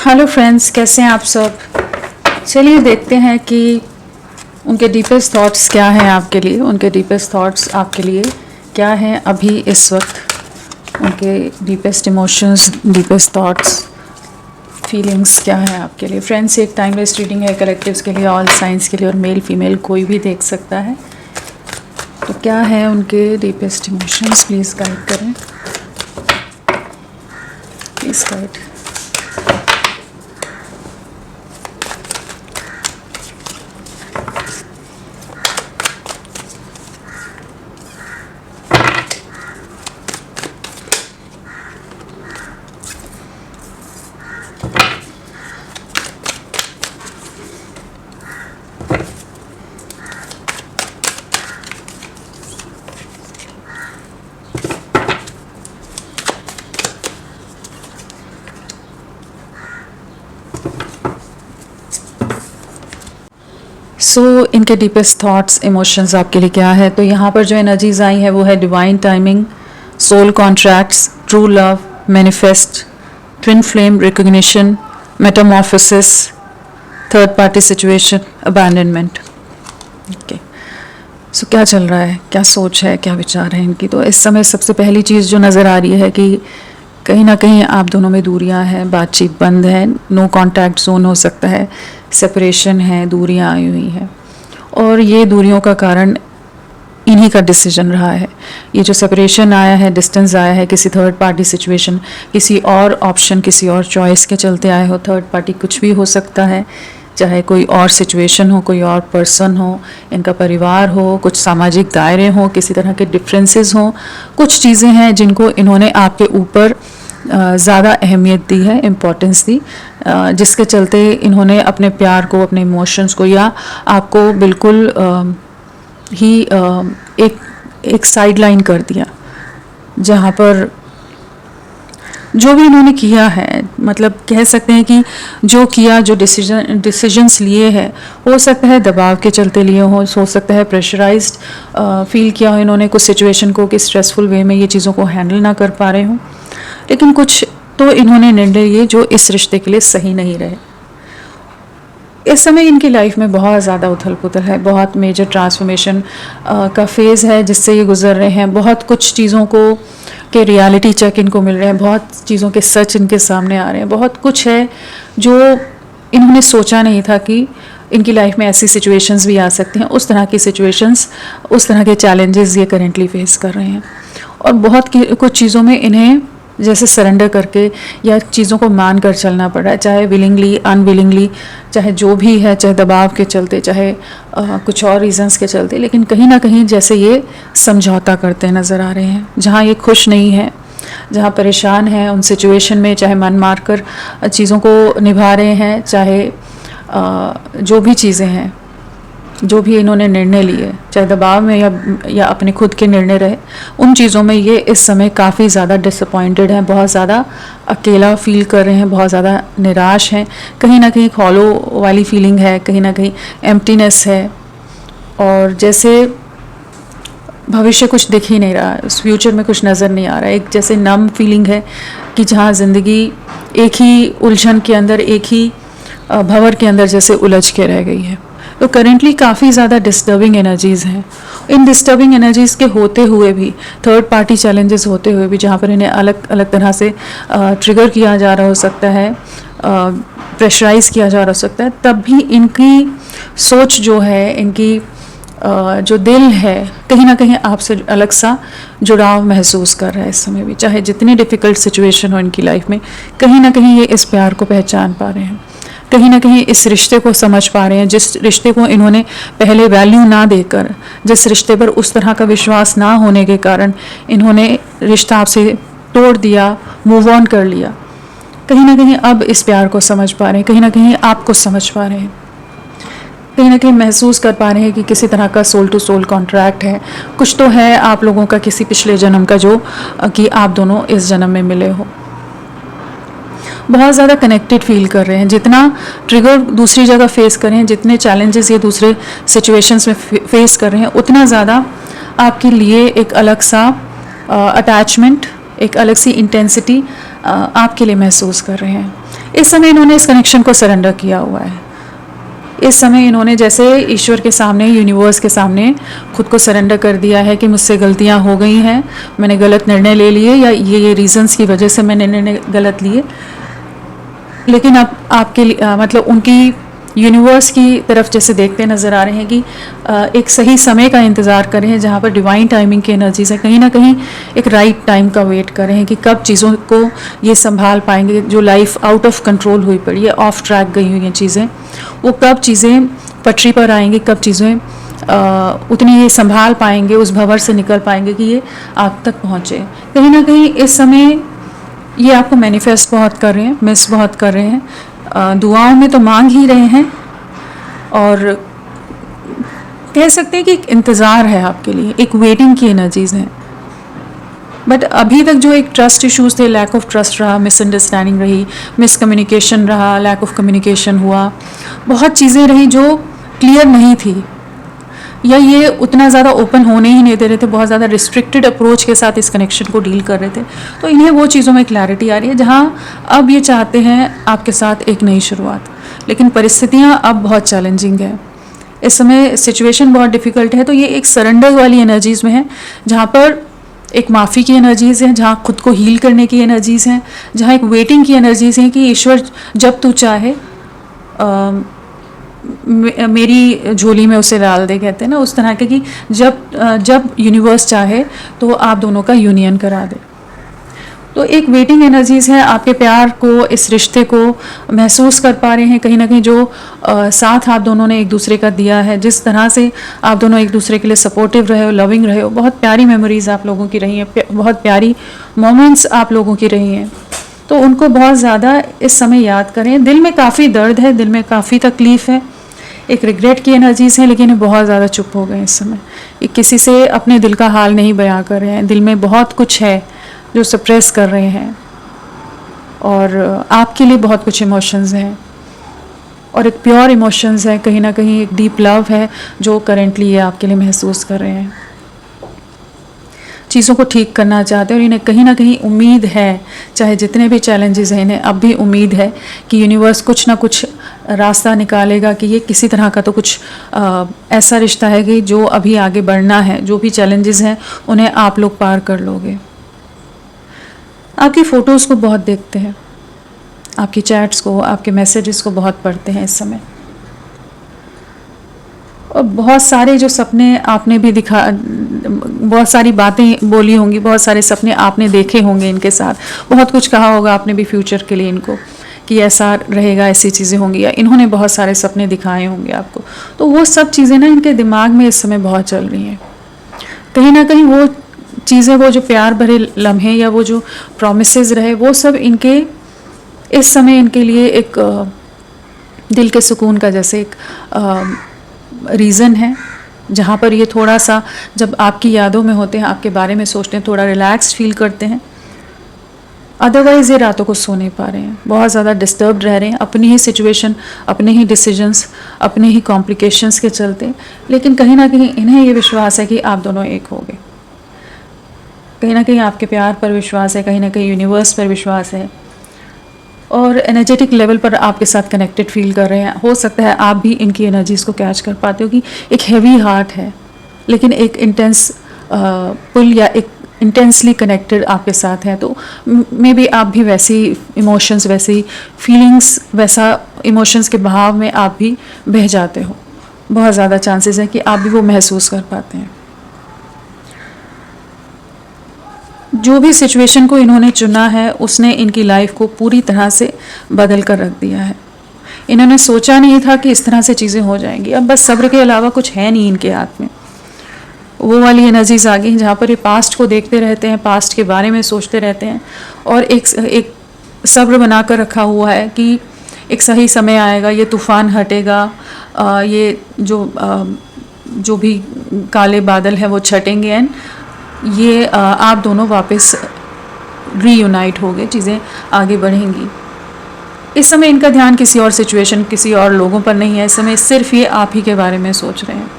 Hello friends, कैसे हैं आप सब। चलिए देखते हैं कि उनके डीपेस्ट थॉट्स क्या हैं आपके लिए, उनके डीपेस्ट थॉट्स आपके लिए क्या हैं अभी इस वक्त। उनके deepest emotions, deepest thoughts, feelings क्या हैं आपके लिए। फ्रेंड्स, एक टाइमलेस रीडिंग है कलेक्टिव्स के लिए, ऑल साइंस के लिए, और मेल फीमेल कोई भी देख सकता है। तो क्या है उनके डीपेस्ट इमोशंस, प्लीज़ गाइड करें, प्लीज़ गाइड। इनके डीपेस्ट थॉट्स, इमोशंस आपके लिए क्या है। तो यहाँ पर जो एनर्जीज आई है वो है divine timing, soul contracts, true love, manifest, twin flame recognition, metamorphosis, third party situation, abandonment. Okay, so क्या चल रहा है, क्या सोच है, क्या विचार है इनकी। तो इस समय सबसे पहली चीज़ जो नज़र आ रही है कि कहीं ना कहीं आप दोनों में दूरियां हैं, बातचीत बंद है, नो कांटेक्ट जोन हो सकता है, सेपरेशन है, दूरियां आई हुई हैं। और ये दूरियों का कारण इन्हीं का डिसीजन रहा है। ये जो सेपरेशन आया है, डिस्टेंस आया है, किसी थर्ड पार्टी सिचुएशन, किसी और ऑप्शन, किसी और चॉइस के चलते आए हो। थर्ड पार्टी कुछ भी हो सकता है, चाहे कोई और सिचुएशन हो, कोई और पर्सन हो, इनका परिवार हो, कुछ सामाजिक दायरे हों, किसी तरह के डिफरेंसेस हों। कुछ चीज़ें हैं जिनको इन्होंने आपके ऊपर ज़्यादा अहमियत दी है, इम्पोर्टेंस दी, जिसके चलते इन्होंने अपने प्यार को, अपने इमोशंस को, या आपको बिल्कुल ही एक साइड लाइन कर दिया। जहाँ पर जो भी इन्होंने किया है, मतलब कह सकते हैं कि जो किया, जो डिसीजंस लिए हैं, हो सकता है दबाव के चलते लिए हो सकता है प्रेशराइज्ड फील किया हो इन्होंने कुछ सिचुएशन को, कि स्ट्रेसफुल वे में ये चीज़ों को हैंडल ना कर पा रहे हों। लेकिन कुछ तो इन्होंने निर्णय लिए जो इस रिश्ते के लिए सही नहीं रहे। इस समय इनकी लाइफ में बहुत ज़्यादा उथल पुथल है, बहुत मेजर ट्रांसफॉर्मेशन का फेज़ है जिससे ये गुजर रहे हैं। बहुत कुछ चीज़ों को के रियलिटी चेक इनको मिल रहे हैं, बहुत चीज़ों के सच इनके सामने आ रहे हैं। बहुत कुछ है जो इन्होंने सोचा नहीं था कि इनकी लाइफ में ऐसी सिचुएशंस भी आ सकती हैं। उस तरह की सिचुएशंस, उस तरह के चैलेंजेस ये करेंटली फेस कर रहे हैं। और बहुत कुछ चीज़ों में इन्हें जैसे सरेंडर करके या चीज़ों को मान कर चलना पड़ रहा है, चाहे विलिंगली, अनविलिंगली, चाहे जो भी है, चाहे दबाव के चलते, चाहे कुछ और रीजंस के चलते। लेकिन कहीं ना कहीं जैसे ये समझौता करते नज़र आ रहे हैं। जहाँ ये खुश नहीं है, जहाँ परेशान हैं उन सिचुएशन में, चाहे मन मार कर चीज़ों को निभा रहे हैं, चाहे जो भी चीज़ें हैं, जो भी इन्होंने निर्णय लिए, चाहे दबाव में या अपने खुद के निर्णय रहे, उन चीज़ों में ये इस समय काफ़ी ज़्यादा डिसअपॉइंटेड हैं, बहुत ज़्यादा अकेला फील कर रहे हैं, बहुत ज़्यादा निराश हैं। कहीं ना कहीं हॉलो वाली फीलिंग है, कहीं ना कहीं एम्प्टीनेस है, और जैसे भविष्य कुछ दिख ही नहीं रहा, उस फ्यूचर में कुछ नज़र नहीं आ रहा है। एक जैसे नम फीलिंग है कि जहाँ ज़िंदगी एक ही उलझन के अंदर, एक ही भंवर के अंदर जैसे उलझ के रह गई है। तो करेंटली काफ़ी ज़्यादा डिस्टर्बिंग एनर्जीज़ हैं। इन डिस्टर्बिंग एनर्जीज़ के होते हुए भी, थर्ड पार्टी चैलेंजेस होते हुए भी, जहाँ पर इन्हें अलग अलग तरह से ट्रिगर किया जा रहा हो सकता है, प्रेशराइज किया जा रहा हो सकता है, तब भी इनकी सोच जो है, इनकी जो दिल है, कहीं ना कहीं आपसे अलग सा जुड़ाव महसूस कर रहा है इस समय भी। चाहे जितनी डिफ़िकल्ट सिचुएशन हो इनकी लाइफ में, कहीं ना कहीं ये इस प्यार को पहचान पा रहे हैं, कहीं ना कहीं इस रिश्ते को समझ पा रहे हैं, जिस रिश्ते को इन्होंने पहले वैल्यू ना देकर, जिस रिश्ते पर उस तरह का विश्वास ना होने के कारण इन्होंने रिश्ता आपसे तोड़ दिया, मूव ऑन कर लिया। कहीं ना कहीं अब इस प्यार को समझ पा रहे हैं, कहीं ना कहीं आपको समझ पा रहे हैं, कहीं ना कहीं महसूस कर पा रहे हैं कि किसी तरह का सोल टू सोल कॉन्ट्रैक्ट है, कुछ तो है आप लोगों का किसी पिछले जन्म का, जो कि आप दोनों इस जन्म में मिले हो। बहुत ज़्यादा कनेक्टेड फील कर रहे हैं। जितना ट्रिगर दूसरी जगह फेस कर रहे हैं, जितने चैलेंजेस ये दूसरे सिचुएशंस में फेस कर रहे हैं, उतना ज़्यादा आपके लिए एक अलग सा अटैचमेंट, एक अलग सी इंटेंसिटी आपके लिए महसूस कर रहे हैं। इस समय इन्होंने इस कनेक्शन को सरेंडर किया हुआ है। इस समय इन्होंने जैसे ईश्वर के सामने, यूनिवर्स के सामने खुद को सरेंडर कर दिया है कि मुझसे गलतियां हो गई हैं, मैंने गलत निर्णय ले लिए, या ये रीजंस की वजह से मैंने निर्णय गलत लिए। लेकिन अब आपके लिए मतलब उनकी यूनिवर्स की तरफ जैसे देखते नज़र आ रहे हैं कि एक सही समय का इंतज़ार कर रहे हैं, जहाँ पर डिवाइन टाइमिंग की एनर्जीज है, कहीं ना कहीं एक राइट टाइम का वेट कर रहे हैं कि कब चीज़ों को ये संभाल पाएंगे। जो लाइफ आउट ऑफ कंट्रोल हुई पड़ी है, ऑफ ट्रैक गई हुई हैं चीज़ें, वो कब चीज़ें पटरी पर आएंगी, कब चीज़ें उतनी ये संभाल पाएंगे, उस भंवर से निकल पाएंगे कि ये आप तक पहुँचे। कहीं ना कहीं इस समय ये आपको मैनिफेस्ट बहुत कर रहे हैं, मिस बहुत कर रहे हैं, दुआओं में तो मांग ही रहे हैं, और कह सकते हैं कि एक इंतज़ार है आपके लिए, एक वेटिंग की एनर्जीज हैं। बट अभी तक जो एक ट्रस्ट इश्यूज थे, लैक ऑफ ट्रस्ट रहा, मिसअंडरस्टैंडिंग रही, मिसकम्युनिकेशन रहा, लैक ऑफ कम्युनिकेशन हुआ, बहुत चीज़ें रही जो क्लियर नहीं थी, या ये उतना ज़्यादा ओपन होने ही नहीं दे रहे थे, बहुत ज़्यादा रिस्ट्रिक्टेड अप्रोच के साथ इस कनेक्शन को डील कर रहे थे। तो इन्हें वो चीज़ों में क्लैरिटी आ रही है जहाँ अब ये चाहते हैं आपके साथ एक नई शुरुआत। लेकिन परिस्थितियाँ अब बहुत चैलेंजिंग है, इस समय सिचुएशन बहुत डिफ़िकल्ट है। तो ये एक सरेंडर वाली एनर्जीज़ में है, जहाँ पर एक माफ़ी की एनर्जीज़ हैं, जहाँ खुद को हील करने की एनर्जीज़ हैं, जहाँ एक वेटिंग की एनर्जीज़ हैं कि ईश्वर जब तू चाहे मेरी झोली में उसे डाल दे, कहते हैं ना उस तरह के, कि जब यूनिवर्स चाहे तो आप दोनों का यूनियन करा दे। तो एक वेटिंग एनर्जीज़ है, आपके प्यार को, इस रिश्ते को महसूस कर पा रहे हैं। कहीं ना कहीं जो साथ आप दोनों ने एक दूसरे का दिया है, जिस तरह से आप दोनों एक दूसरे के लिए सपोर्टिव रहे हो, लविंग रहे हो, बहुत प्यारी मेमोरीज़ आप लोगों की रही हैं, बहुत प्यारी मोमेंट्स आप लोगों की रही हैं। तो उनको बहुत ज़्यादा इस समय याद करें। दिल में काफ़ी दर्द है, दिल में काफ़ी तकलीफ़ है, एक रिग्रेट की एनर्जीज़ हैं, लेकिन बहुत ज़्यादा चुप हो गए इस समय। ये किसी से अपने दिल का हाल नहीं बयां कर रहे हैं, दिल में बहुत कुछ है जो सप्रेस कर रहे हैं, और आपके लिए बहुत कुछ इमोशंस हैं, और एक प्योर इमोशंस है, कहीं ना कहीं एक डीप लव है जो करेंटली ये आपके लिए महसूस कर रहे हैं। चीज़ों को ठीक करना चाहते हैं, और इन्हें कहीं ना कहीं उम्मीद है, चाहे जितने भी चैलेंजेस हैं, इन्हें अब भी उम्मीद है कि यूनिवर्स कुछ ना कुछ रास्ता निकालेगा, कि ये किसी तरह का तो कुछ ऐसा रिश्ता है कि जो अभी आगे बढ़ना है, जो भी चैलेंजेस हैं उन्हें आप लोग पार कर लोगे। आपकी फ़ोटोज़ को बहुत देखते हैं, आपकी चैट्स को, आपके मैसेजेस को बहुत पढ़ते हैं इस समय, और बहुत सारे जो सपने आपने भी बहुत सारी बातें बोली होंगी, बहुत सारे सपने आपने देखे होंगे इनके साथ, बहुत कुछ कहा होगा आपने भी फ्यूचर के लिए इनको, कि ऐसा रहेगा, ऐसी चीज़ें होंगी, या इन्होंने बहुत सारे सपने दिखाए होंगे आपको। तो वो सब चीज़ें ना इनके दिमाग में इस समय बहुत चल रही हैं। कहीं ना कहीं वो चीज़ें, वो जो प्यार भरे लम्हे या वो जो प्रॉमिसेस रहे, वो सब इनके इस समय इनके लिए एक दिल के सुकून का जैसे एक रीज़न है, जहाँ पर ये थोड़ा सा जब आपकी यादों में होते हैं, आपके बारे में सोचते हैं, थोड़ा रिलैक्स फील करते हैं। अदरवाइज़ ये रातों को सो नहीं पा रहे हैं, बहुत ज़्यादा डिस्टर्ब्ड रह रहे हैं अपनी ही सिचुएशन, अपने ही डिसीजंस, अपने ही कॉम्प्लिकेशंस के चलते। लेकिन कहीं ना कहीं इन्हें ये विश्वास है कि आप दोनों एक होगे, कहीं ना कहीं आपके प्यार पर विश्वास है, कहीं ना कहीं यूनिवर्स पर विश्वास है, और एनर्जेटिक लेवल पर आपके साथ कनेक्टेड फील कर रहे हैं। हो सकता है आप भी इनकी एनर्जीज़ को कैच कर पाते हो कि एक हैवी हार्ट है, लेकिन एक इंटेंस पुल या एक इंटेंसली कनेक्टेड आपके साथ है। तो मे बी आप भी वैसी इमोशंस, वैसी फीलिंग्स, वैसा इमोशंस के बहाव में आप भी बह जाते हो। बहुत ज़्यादा चांसेस है कि आप भी वो महसूस कर पाते हैं। जो भी सिचुएशन को इन्होंने चुना है, उसने इनकी लाइफ को पूरी तरह से बदल कर रख दिया है। इन्होंने सोचा नहीं था कि इस तरह से चीज़ें हो जाएंगी। अब बस सब्र के अलावा कुछ है नहीं इनके हाथ में। वो वाली एनर्जीज आ गई जहाँ पर ये पास्ट को देखते रहते हैं, पास्ट के बारे में सोचते रहते हैं, और एक सब्र बना कर रखा हुआ है कि एक सही समय आएगा, ये तूफ़ान हटेगा, ये जो भी काले बादल हैं वो छटेंगे, एंड ये आप दोनों वापस रीयूनाइट होंगे, चीज़ें आगे बढ़ेंगी। इस समय इनका ध्यान किसी और सिचुएशन, किसी और लोगों पर नहीं है। इस समय सिर्फ ये आप ही के बारे में सोच रहे हैं।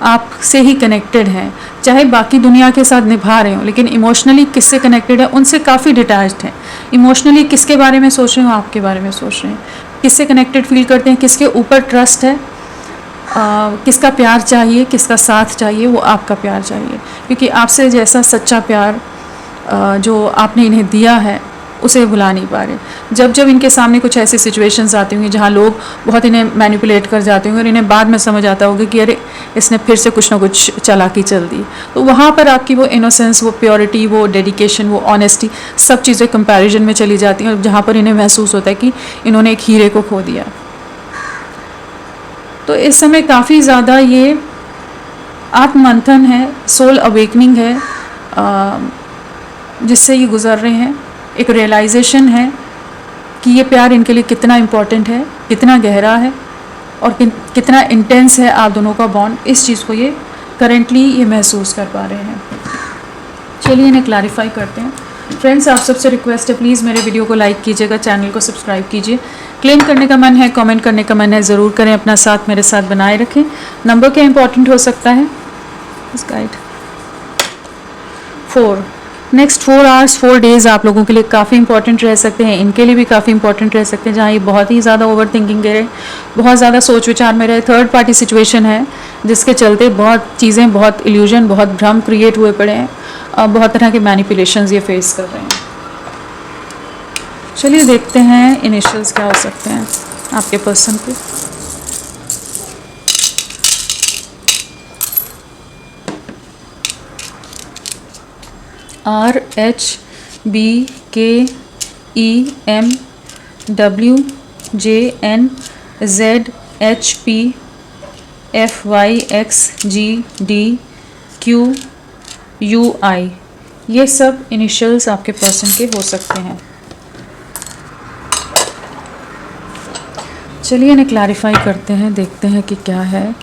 आपसे ही कनेक्टेड हैं, चाहे बाकी दुनिया के साथ निभा रहे हो, लेकिन इमोशनली किससे कनेक्टेड है, उनसे काफ़ी डिटैच्ड हैं। इमोशनली किसके बारे में सोच रहे हो, आपके बारे में सोच रहे हैं। किससे कनेक्टेड फील करते हैं, किसके ऊपर ट्रस्ट है, किसका प्यार चाहिए, किसका साथ चाहिए, वो आपका प्यार चाहिए। क्योंकि आपसे जैसा सच्चा प्यार जो आपने इन्हें दिया है उसे भुला नहीं पा रहे। जब जब इनके सामने कुछ ऐसी सिचुएशंस आती होंगी जहाँ लोग बहुत इन्हें मैनिपुलेट कर जाते होंगे और इन्हें बाद में समझ आता होगा कि अरे इसने फिर से कुछ ना कुछ चालाकी चल दी, तो वहाँ पर आपकी वो इनोसेंस, वो प्योरिटी, वो डेडिकेशन, वो ऑनेस्टी, सब चीज़ें कंपैरिजन में चली जाती हैं, जहाँ पर इन्हें महसूस होता है कि इन्होंने एक हीरे को खो दिया। तो इस समय काफ़ी ज़्यादा ये आत्ममंथन है, सोल अवेकनिंग है जिससे ये गुजर रहे हैं। एक रियलाइजेशन है कि ये प्यार इनके लिए कितना इम्पोर्टेंट है, कितना गहरा है और कितना इंटेंस है आप दोनों का बॉन्ड। इस चीज़ को ये करेंटली ये महसूस कर पा रहे हैं। चलिए इन्हें क्लैरिफाई करते हैं। फ्रेंड्स, आप सबसे रिक्वेस्ट है, प्लीज़ मेरे वीडियो को लाइक कीजिएगा, चैनल को सब्सक्राइब कीजिए। क्लेम करने का मन है, कमेंट करने का मन है, ज़रूर करें। अपना साथ मेरे साथ बनाए रखें। नंबर क्या इंपॉर्टेंट हो सकता है इस गाइड? 4। नेक्स्ट 4 आवर्स 4 डेज़ आप लोगों के लिए काफ़ी इंपॉर्टेंट रह सकते हैं, इनके लिए भी काफ़ी इंपॉर्टेंट रह सकते हैं, जहाँ ये बहुत ही ज़्यादा ओवर थिंकिंग के रहे, बहुत ज़्यादा सोच विचार में रहे। थर्ड पार्टी सिचुएशन है जिसके चलते बहुत चीज़ें, बहुत इल्यूजन, बहुत भ्रम क्रिएट हुए पड़े हैं, बहुत तरह के मैनिपुलेशंस ये फेस कर रहे हैं। चलिए देखते हैं इनिशियल्स क्या हो सकते हैं आपके पर्सन के। RHBKEMWJNZHPFYXGDQUI, ये सब इनिशियल्स आपके पर्सन के हो सकते हैं। चलिए इन्हें क्लैरिफाई करते हैं, देखते हैं कि क्या है।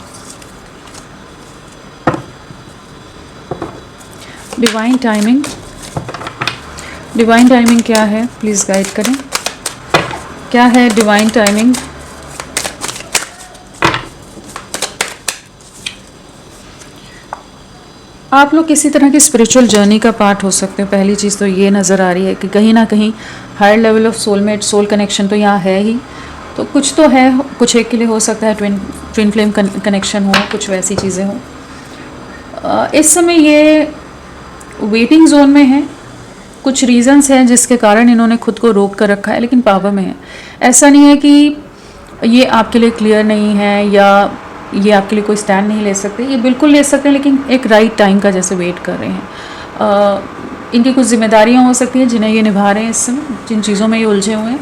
डिवाइन टाइमिंग, डिवाइन टाइमिंग क्या है, प्लीज़ गाइड करें। क्या है डिवाइन टाइमिंग? आप लोग किसी तरह की स्पिरिचुअल जर्नी का पार्ट हो सकते हो। पहली चीज़ तो ये नज़र आ रही है कि कहीं ना कहीं higher level of soulmate, soul connection तो यहाँ है ही, तो कुछ तो है, कुछ एक के लिए हो सकता है ट्विन फ्लेम कनेक्शन हो, कुछ वैसी चीज़ें हो। इस समय ये वेटिंग जोन में है। कुछ रीजंस हैं जिसके कारण इन्होंने खुद को रोक कर रखा है, लेकिन पावर में है। ऐसा नहीं है कि ये आपके लिए क्लियर नहीं है या ये आपके लिए कोई स्टैंड नहीं ले सकते, ये बिल्कुल ले सकते हैं, लेकिन एक राइट टाइम का जैसे वेट कर रहे हैं। इनकी कुछ जिम्मेदारियां हो सकती हैं जिन्हें ये निभा रहे हैं इस समय, जिन चीज़ों में ये उलझे हुए हैं।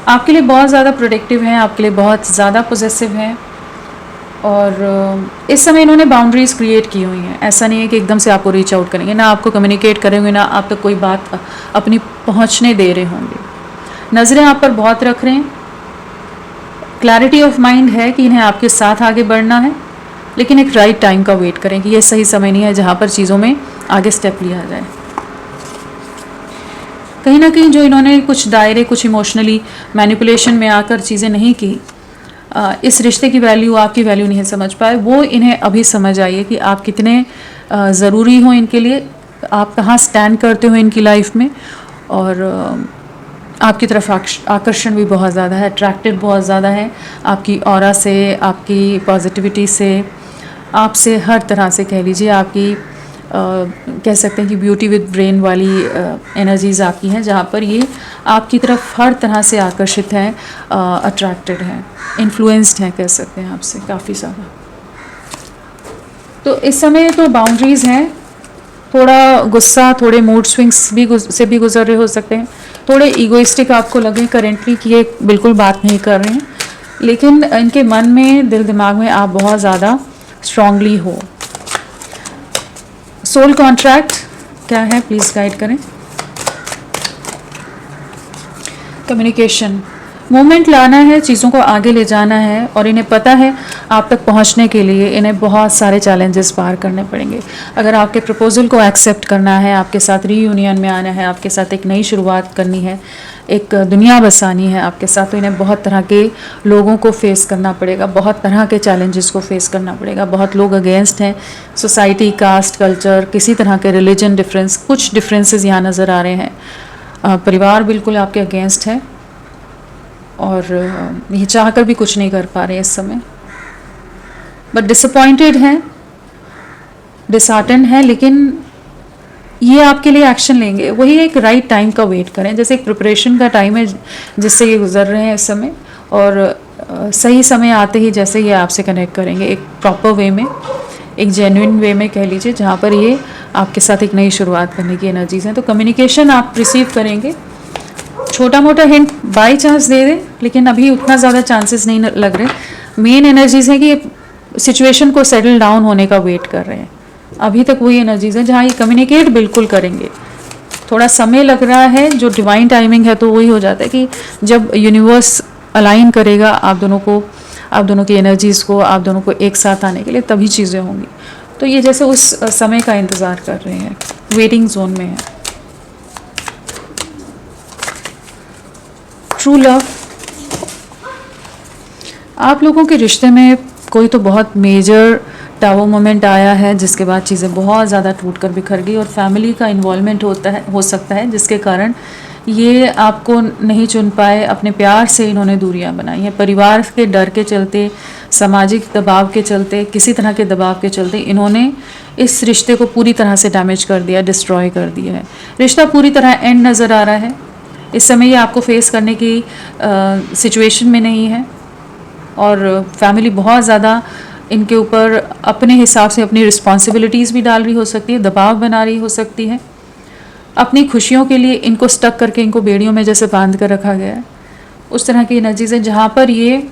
आपके लिए बहुत ज़्यादा प्रोटेक्टिव हैं, आपके लिए बहुत ज़्यादा पॉजिटिव हैं, और इस समय इन्होंने बाउंड्रीज़ क्रिएट की हुई हैं। ऐसा नहीं है कि एकदम से आपको रीच आउट करेंगे, ना आपको कम्युनिकेट करेंगे, ना आप तक कोई बात अपनी पहुंचने दे रहे होंगे। नज़रें आप पर बहुत रख रहे हैं। क्लैरिटी ऑफ माइंड है कि इन्हें आपके साथ आगे बढ़ना है, लेकिन एक राइट टाइम का वेट करें कि ये सही समय नहीं है जहाँ पर चीज़ों में आगे स्टेप लिया जाए। कहीं ना कहीं जो इन्होंने कुछ दायरे, कुछ इमोशनली मैनिपुलेशन में आकर चीज़ें नहीं की, इस रिश्ते की वैल्यू, आपकी वैल्यू नहीं समझ पाए, वो इन्हें अभी समझ आई है कि आप कितने ज़रूरी हो इनके लिए, आप कहाँ स्टैंड करते हो इनकी लाइफ में, और आपकी तरफ आकर्षण भी बहुत ज़्यादा है, अट्रैक्टेड बहुत ज़्यादा है आपकी ऑरा से, आपकी पॉजिटिविटी से, आपसे हर तरह से कह लीजिए, आपकी कह सकते हैं कि ब्यूटी विद ब्रेन वाली एनर्जीज़ आपकी हैं, जहाँ पर ये आपकी तरफ हर तरह से आकर्षित हैं, अट्रैक्टेड हैं, इन्फ्लुएंस्ड हैं, कह सकते हैं आपसे काफ़ी ज़्यादा। तो इस समय तो बाउंड्रीज़ हैं, थोड़ा गुस्सा, थोड़े मूड स्विंग्स से भी गुजर रहे हो सकते हैं, थोड़े ईगोइस्टिक आपको लगे करेंटली कि ये बिल्कुल बात नहीं कर रहे हैं, लेकिन इनके मन में, दिल दिमाग में आप बहुत ज़्यादा स्ट्रांगली हो। सोल कॉन्ट्रैक्ट क्या है, प्लीज़ गाइड करें। कम्युनिकेशन, मूवमेंट लाना है, चीज़ों को आगे ले जाना है, और इन्हें पता है आप तक पहुंचने के लिए इन्हें बहुत सारे चैलेंजेस पार करने पड़ेंगे। अगर आपके प्रपोजल को एक्सेप्ट करना है, आपके साथ रीयूनियन में आना है, आपके साथ एक नई शुरुआत करनी है, एक दुनिया बसानी है आपके साथ, तो इन्हें बहुत तरह के लोगों को फेस करना पड़ेगा, बहुत तरह के चैलेंजेस को फेस करना पड़ेगा। बहुत लोग अगेंस्ट हैं, सोसाइटी, कास्ट, कल्चर, किसी तरह के रिलीजन डिफरेंस, कुछ डिफरेंसेस यहाँ नज़र आ रहे हैं। परिवार बिल्कुल आपके अगेंस्ट है और ये चाह कर भी कुछ नहीं कर पा रहे इस समय, बट डिसअपॉइंटेड हैं, डिसहार्टन है, लेकिन ये आपके लिए एक्शन लेंगे। वही एक राइट टाइम का वेट करें, जैसे एक प्रिपरेशन का टाइम है जिससे ये गुजर रहे हैं इस समय, और सही समय आते ही जैसे ये आपसे कनेक्ट करेंगे एक प्रॉपर वे में, एक जेन्युइन वे में कह लीजिए, जहाँ पर ये आपके साथ एक नई शुरुआत करने की एनर्जीज हैं। तो कम्युनिकेशन आप रिसीव करेंगे, छोटा मोटा हिंट बाई चांस दे दें, लेकिन अभी उतना ज़्यादा चांसेस नहीं लग रहे। मेन एनर्जीज हैं कि सिचुएशन को सेटल डाउन होने का वेट कर रहे हैं। अभी तक वही एनर्जीज हैं जहाँ ये कम्युनिकेट बिल्कुल करेंगे। थोड़ा समय लग रहा है, जो डिवाइन टाइमिंग है तो वही हो जाता है कि जब यूनिवर्स अलाइन करेगा आप दोनों को, आप दोनों की एनर्जीज़ को, आप दोनों को एक साथ आने के लिए, तभी चीज़ें होंगी। तो ये जैसे उस समय का इंतज़ार कर रहे हैं, वेटिंग जोन में है। ट्रू लव, आप लोगों के रिश्ते में कोई तो बहुत मेजर टावर मोमेंट आया है जिसके बाद चीज़ें बहुत ज़्यादा टूट कर बिखर गई, और फैमिली का इन्वॉल्वमेंट हो सकता है जिसके कारण ये आपको नहीं चुन पाए, अपने प्यार से इन्होंने दूरियां बनाई हैं। परिवार के डर के चलते, सामाजिक दबाव के चलते, किसी तरह के दबाव के चलते इन्होंने इस रिश्ते को पूरी तरह से डैमेज कर दिया, डिस्ट्रॉय कर दिया है। रिश्ता पूरी तरह एंड नज़र आ रहा है इस समय। ये आपको फेस करने की सिचुएशन में नहीं है, और फैमिली बहुत ज़्यादा इनके ऊपर अपने हिसाब से अपनी रिस्पॉन्सिबिलिटीज़ भी डाल रही हो सकती है, दबाव बना रही हो सकती है। अपनी खुशियों के लिए इनको स्टक करके, इनको बेड़ियों में जैसे बांध कर रखा गया है, उस तरह की एनर्जीज है जहाँ पर ये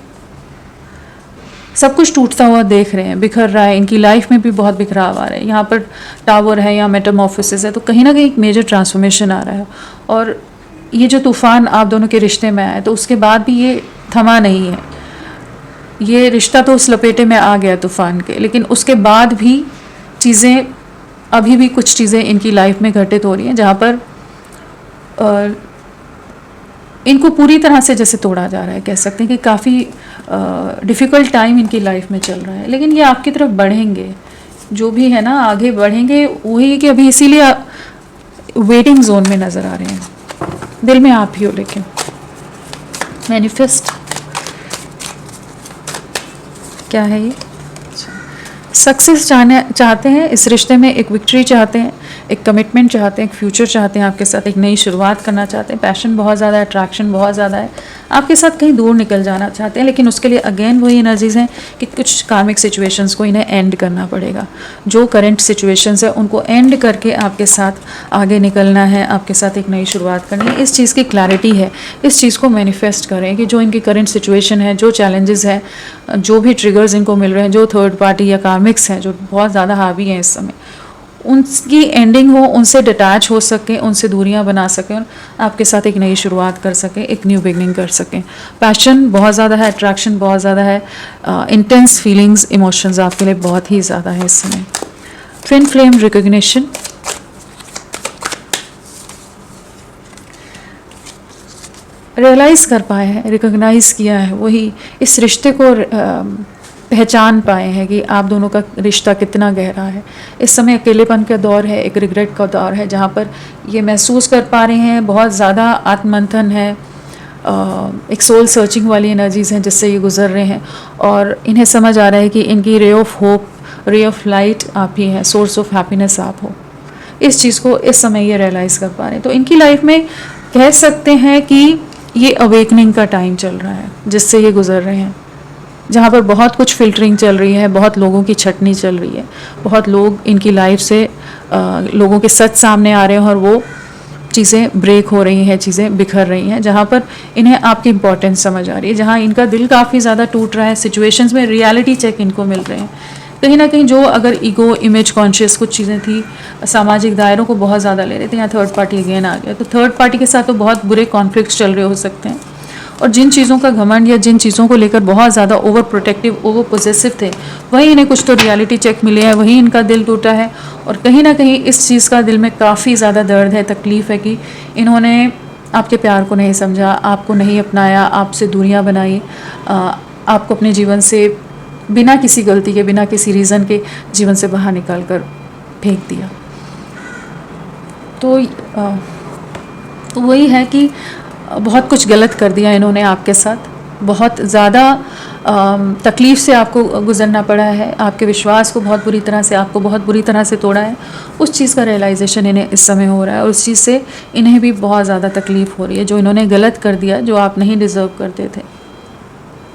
सब कुछ टूटता हुआ देख रहे हैं, बिखर रहा है। इनकी लाइफ में भी बहुत बिखराव आ रहा है। यहाँ पर टावर है, यहाँ मेटामॉर्फोसिस है, तो कहीं ना कहीं एक मेजर ट्रांसफॉर्मेशन आ रहा है। और ये जो तूफान आप दोनों के रिश्ते में आया है, तो उसके बाद भी ये थमा नहीं है। ये रिश्ता तो उस लपेटे में आ गया तूफान के, लेकिन उसके बाद भी चीज़ें, अभी भी कुछ चीज़ें इनकी लाइफ में घटित हो रही हैं जहाँ पर इनको पूरी तरह से जैसे तोड़ा जा रहा है। कह सकते हैं कि काफ़ी डिफ़िकल्ट टाइम इनकी लाइफ में चल रहा है, लेकिन ये आपकी तरफ बढ़ेंगे, जो भी है ना, आगे बढ़ेंगे। वही कि अभी इसीलिए वेटिंग जोन में नज़र आ रहे हैं। दिल में आप ही हो, लेकिन मैनिफेस्ट क्या है ये? सक्सेस चाहते हैं इस रिश्ते में, एक विक्ट्री चाहते हैं, एक कमिटमेंट चाहते हैं, एक फ्यूचर चाहते हैं आपके साथ, एक नई शुरुआत करना चाहते हैं। पैशन बहुत ज़्यादा है, अट्रैक्शन बहुत ज़्यादा है, आपके साथ कहीं दूर निकल जाना चाहते हैं, लेकिन उसके लिए अगेन वही एनर्जीज़ हैं कि कुछ कार्मिक सिचुएशंस को इन्हें एंड करना पड़ेगा। जो करंट सिचुएशंस है उनको एंड करके आपके साथ आगे निकलना है, आपके साथ एक नई शुरुआत करनी है। इस चीज़ की क्लैरिटी है, इस चीज़ को मैनिफेस्ट करें कि जो इनकी करंट सिचुएशन है, जो चैलेंजेस है, जो भी ट्रिगर्स इनको मिल रहे हैं, जो थर्ड पार्टी या कार्मिक्स हैं जो बहुत ज़्यादा हावी हैं इस समय, उनकी एंडिंग हो, उनसे डिटैच हो सकें, उनसे दूरियां बना सकें, और आपके साथ एक नई शुरुआत कर सकें, एक न्यू बिगनिंग कर सकें। पैशन बहुत ज़्यादा है, अट्रैक्शन बहुत ज़्यादा है, इंटेंस फीलिंग्स, इमोशंस आपके लिए बहुत ही ज़्यादा है इस समय। ट्विन फ्लेम रिकॉग्निशन, रियलाइज़ कर पाए हैं, रिकॉग्नाइज़ किया है, वही इस रिश्ते को पहचान पाए हैं कि आप दोनों का रिश्ता कितना गहरा है। इस समय अकेलेपन का दौर है, एक रिग्रेट का दौर है, जहाँ पर ये महसूस कर पा रहे हैं बहुत ज़्यादा आत्ममंथन है, एक सोल सर्चिंग वाली एनर्जीज़ हैं जिससे ये गुजर रहे हैं, और इन्हें समझ आ रहा है कि इनकी ray of hope, ray of light आप ही हैं, सोर्स ऑफ हैप्पीनेस आप हो। इस चीज़ को इस समय ये रियलाइज़ कर पा रहे हैं। तो इनकी लाइफ में कह सकते हैं कि ये अवेकनिंग का टाइम चल रहा है जिससे ये गुजर रहे हैं, जहाँ पर बहुत कुछ फिल्टरिंग चल रही है, बहुत लोगों की छटनी चल रही है, बहुत लोग इनकी लाइफ से लोगों के सच सामने आ रहे हैं, और वो चीज़ें ब्रेक हो रही हैं, चीज़ें बिखर रही हैं, जहाँ पर इन्हें आपकी इंपॉर्टेंस समझ आ रही है, जहाँ इनका दिल काफ़ी ज़्यादा टूट रहा है। सिचुएशंस में रियलिटी चेक इनको मिल रहे हैं। कहीं ना कहीं जो अगर ईगो, इमेज कॉन्शियस कुछ चीज़ें थी, सामाजिक दायरों को बहुत ज़्यादा ले रहे थे, यहाँ थर्ड पार्टी अगेन आ गया। तो थर्ड पार्टी के साथ तो बहुत बुरे कॉन्फ्लिक्ट्स चल रहे हो सकते हैं, और जिन चीज़ों का घमंड या जिन चीज़ों को लेकर बहुत ज़्यादा ओवर प्रोटेक्टिव, ओवर पोजेसिव थे, वही इन्हें कुछ तो रियलिटी चेक मिले हैं, वही इनका दिल टूटा है। और कहीं ना कहीं इस चीज़ का दिल में काफ़ी ज़्यादा दर्द है, तकलीफ़ है कि इन्होंने आपके प्यार को नहीं समझा, आपको नहीं अपनाया, आपसे दूरियां बनाई, आपको अपने जीवन से बिना किसी गलती के, बिना किसी रीज़न के जीवन से बाहर निकाल कर फेंक दिया। तो वही है कि बहुत कुछ गलत कर दिया इन्होंने आपके साथ, बहुत ज़्यादा तकलीफ़ से आपको गुजरना पड़ा है, आपके विश्वास को बहुत बुरी तरह से, आपको बहुत बुरी तरह से तोड़ा है। उस चीज़ का रियलाइजेशन इन्हें इस समय हो रहा है और उस चीज़ से इन्हें भी बहुत ज़्यादा तकलीफ़ हो रही है, जो इन्होंने गलत कर दिया, जो आप नहीं डिज़र्व करते थे।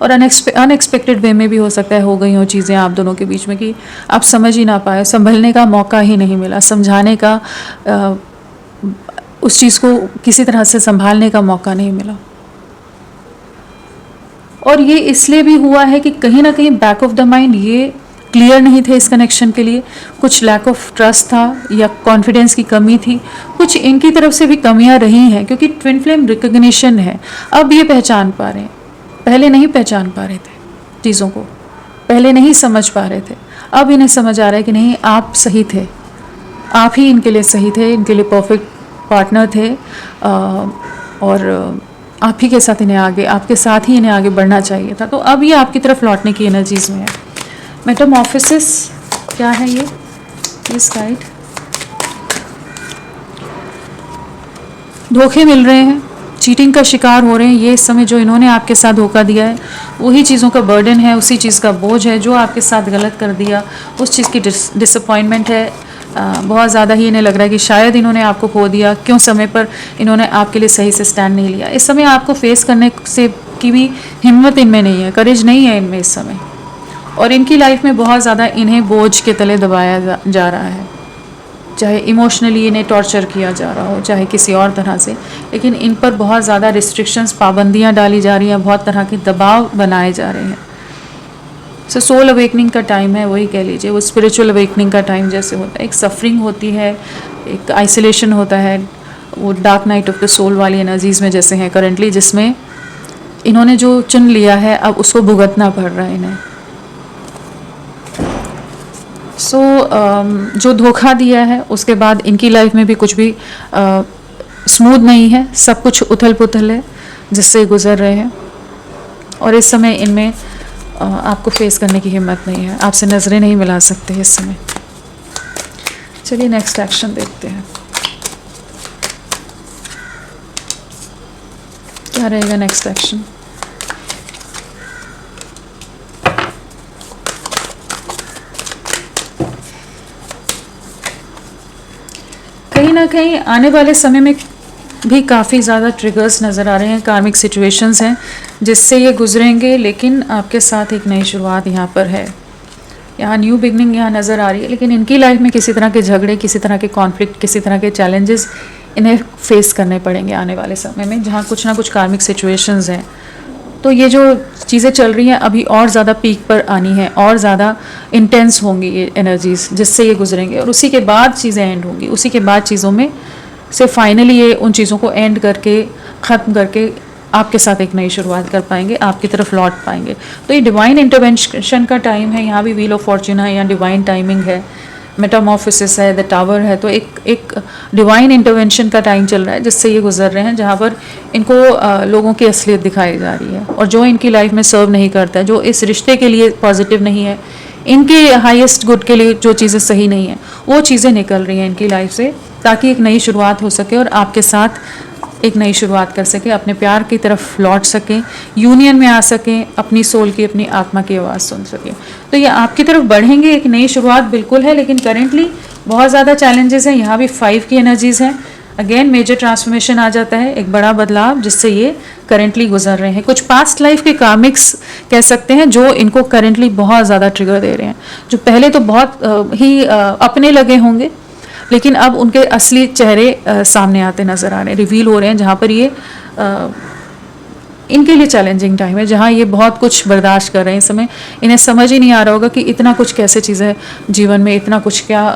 और अनएक्सपेक्टेड वे में भी हो सकता है हो गई हो चीज़ें आप दोनों के बीच में कि आप समझ ही ना पाए, संभलने का मौका ही नहीं मिला, समझाने का, उस चीज़ को किसी तरह से संभालने का मौका नहीं मिला। और ये इसलिए भी हुआ है कि कहीं ना कहीं बैक ऑफ द माइंड ये क्लियर नहीं थे इस कनेक्शन के लिए, कुछ लैक ऑफ ट्रस्ट था या कॉन्फिडेंस की कमी थी, कुछ इनकी तरफ से भी कमियां रही हैं, क्योंकि ट्विन फ्लेम रिकग्निशन है। अब ये पहचान पा रहे हैं, पहले नहीं पहचान पा रहे थे चीज़ों को, पहले नहीं समझ पा रहे थे, अब इन्हें समझ आ रहा है कि नहीं, आप सही थे, आप ही इनके लिए सही थे, इनके लिए परफेक्ट पार्टनर थे, और आप ही के साथ इन्हें आगे, आपके साथ ही इन्हें आगे बढ़ना चाहिए था। तो अब ये आपकी तरफ लौटने की एनर्जीज में है। मेटामॉर्फोसिस क्या है ये? Please guide. धोखे मिल रहे हैं, चीटिंग का शिकार हो रहे हैं। ये इस समय जो इन्होंने आपके साथ धोखा दिया है, वही चीज़ों का बर्डन है, उसी चीज़ का बोझ है जो आपके साथ गलत कर दिया, उस चीज़ की डिसअपॉइंटमेंट है। बहुत ज़्यादा ही इन्हें लग रहा है कि शायद इन्होंने आपको खो दिया, क्यों समय पर इन्होंने आपके लिए सही से स्टैंड नहीं लिया। इस समय आपको फेस करने से की भी हिम्मत इनमें नहीं है, करेज नहीं है इनमें इस समय, और इनकी लाइफ में बहुत ज़्यादा इन्हें बोझ के तले दबाया जा रहा है, चाहे इमोशनली इन्हें टॉर्चर किया जा रहा हो, चाहे किसी और तरह से, लेकिन इन पर बहुत ज़्यादा रिस्ट्रिक्शंस, पाबंदियाँ डाली जा रही हैं, बहुत तरह के दबाव बनाए जा रहे हैं। सो सोल अवेकनिंग का टाइम है, वही कह लीजिए, वो स्पिरिचुअल अवेकनिंग का टाइम जैसे होता है। एक सफरिंग होती है, एक आइसोलेशन होता है, वो dark night of the soul वाली एनर्जीज में जैसे हैं करेंटली, जिसमें इन्होंने जो चुन लिया है अब उसको भुगतना पड़ रहा है इन्हें। जो धोखा दिया है उसके बाद इनकी लाइफ में भी कुछ भी स्मूथ नहीं है, सब कुछ उथल पुथल है जिससे गुजर रहे हैं, और इस समय इनमें आपको फेस करने की हिम्मत नहीं है, आपसे नज़रें नहीं मिला सकते इस समय। चलिए नेक्स्ट एक्शन देखते हैं, क्या रहेगा नेक्स्ट एक्शन। कहीं ना कहीं आने वाले समय में भी काफ़ी ज़्यादा ट्रिगर्स नज़र आ रहे हैं, कार्मिक सिचुएशंस हैं जिससे ये गुजरेंगे, लेकिन आपके साथ एक नई शुरुआत यहाँ पर है, यहाँ न्यू बिगनिंग यहाँ नज़र आ रही है। लेकिन इनकी लाइफ में किसी तरह के झगड़े, किसी तरह के कॉन्फ्लिक्ट, किसी तरह के चैलेंजेस इन्हें फेस करने पड़ेंगे आने वाले समय में, जहाँ कुछ ना कुछ कार्मिक सिचुएशंस हैं। तो ये जो चीज़ें चल रही हैं अभी और ज़्यादा पीक पर आनी है, और ज़्यादा इंटेंस होंगी ये एनर्जीज जिससे ये गुजरेंगे, और उसी के बाद चीज़ें एंड होंगी, उसी के बाद चीज़ों में से फाइनली ये उन चीज़ों को एंड करके, ख़त्म करके आपके साथ एक नई शुरुआत कर पाएंगे, आपकी तरफ लौट पाएंगे। तो ये डिवाइन इंटरवेंशन का टाइम है, यहाँ भी व्हील ऑफ फॉर्च्यून है, यहाँ डिवाइन टाइमिंग है, मेटामॉर्फोसिस है, द टावर है। तो एक डिवाइन इंटरवेंशन का टाइम चल रहा है जिससे ये गुजर रहे हैं, जहाँ पर इनको लोगों की असलियत दिखाई जा रही है, और जो इनकी लाइफ में सर्व नहीं करता है, जो इस रिश्ते के लिए पॉजिटिव नहीं है, इनके हाईएस्ट गुड के लिए जो चीज़ें सही नहीं है, वो चीज़ें निकल रही हैं इनकी लाइफ से, ताकि एक नई शुरुआत हो सके और आपके साथ एक नई शुरुआत कर सके, अपने प्यार की तरफ लौट सकें, यूनियन में आ सकें, अपनी सोल की, अपनी आत्मा की आवाज़ सुन सकें। तो ये आपकी तरफ बढ़ेंगे, एक नई शुरुआत बिल्कुल है, लेकिन करेंटली बहुत ज़्यादा चैलेंजेस हैं। यहाँ भी 5 की एनर्जीज़ हैं, अगेन मेजर ट्रांसफॉर्मेशन आ जाता है, एक बड़ा बदलाव जिससे ये करेंटली गुजर रहे हैं। कुछ पास्ट लाइफ के कार्मिक्स कह सकते हैं जो इनको करेंटली बहुत ज़्यादा ट्रिगर दे रहे हैं, जो पहले तो बहुत ही अपने लगे होंगे, लेकिन अब उनके असली चेहरे सामने आते नज़र आ रहे हैं, रिवील हो रहे हैं, जहाँ पर ये इनके लिए चैलेंजिंग टाइम है, जहाँ ये बहुत कुछ बर्दाश्त कर रहे हैं। इस समय इन्हें समझ ही नहीं आ रहा होगा कि इतना कुछ कैसे चीज़ें जीवन में, इतना कुछ क्या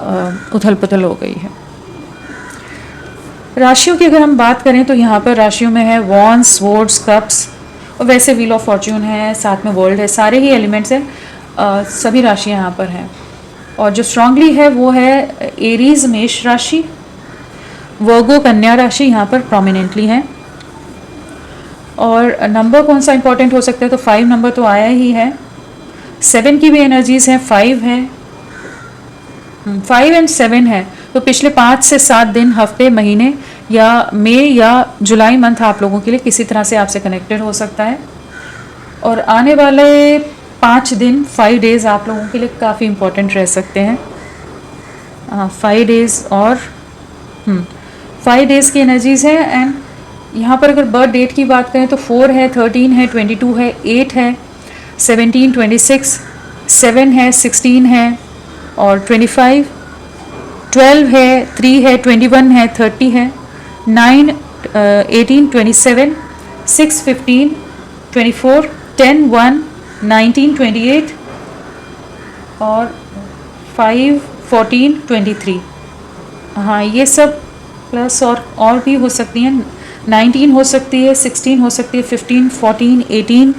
उथल पुथल हो गई है। राशियों की अगर हम बात करें तो यहाँ पर राशियों में है वॉन्ड्स, स्वॉर्ड्स, कप्स, और वैसे व्हील ऑफ फॉर्च्यून है, साथ में वर्ल्ड है, सारे ही एलिमेंट्स हैं, सभी राशियाँ यहाँ पर हैं। और जो स्ट्रांगली है वो है एरीज मेष राशि, वर्गो कन्या राशि यहाँ पर प्रोमिनेंटली है, और नंबर कौन सा इंपॉर्टेंट हो सकता है, तो 5 नंबर तो आया ही है। 7 की भी एनर्जीज़ हैं, 5 है, 5 एंड 7 है। तो पिछले 5 से 7 दिन, हफ्ते, महीने या मई या जुलाई मंथ आप लोगों के लिए किसी तरह से आपसे कनेक्टेड हो सकता है। और आने वाले 5 दिन, 5 डेज़ आप लोगों के लिए काफ़ी इम्पोर्टेंट रह सकते हैं। 5 डेज़ और 5 डेज़ की एनर्जीज़ है। एंड यहाँ पर अगर बर्थ डेट की बात करें तो 4 है, 13 है, 22 है, 8 है, 17, 26, 7 है, 16 है और 25, 12 है, 3 है, 21 है, 30 है, 9, 18, 27, 6, 15, 24, 10, 1, 19, 28 और 5, 14, 23। हाँ, ये सब प्लस और भी हो सकती हैं। 19 हो सकती है, 16 हो सकती है, 15, 14, 18,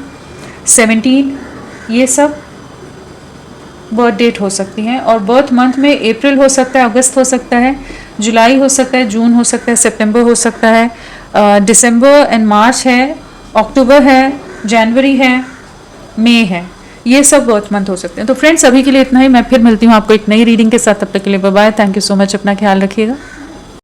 17, ये सब बर्थ डेट हो सकती हैं। और बर्थ मंथ में अप्रैल हो सकता है, अगस्त हो सकता है, जुलाई हो सकता है, जून हो सकता है, सितंबर हो सकता है, दिसंबर एंड मार्च है, अक्टूबर है, जनवरी है, मई है, ये सब बर्थ मंथ हो सकते हैं। तो फ्रेंड्स, अभी के लिए इतना ही। मैं फिर मिलती हूँ आपको एक नई रीडिंग के साथ। तब तक के लिए bye bye. Thank you so much. अपना ख्याल रखिएगा।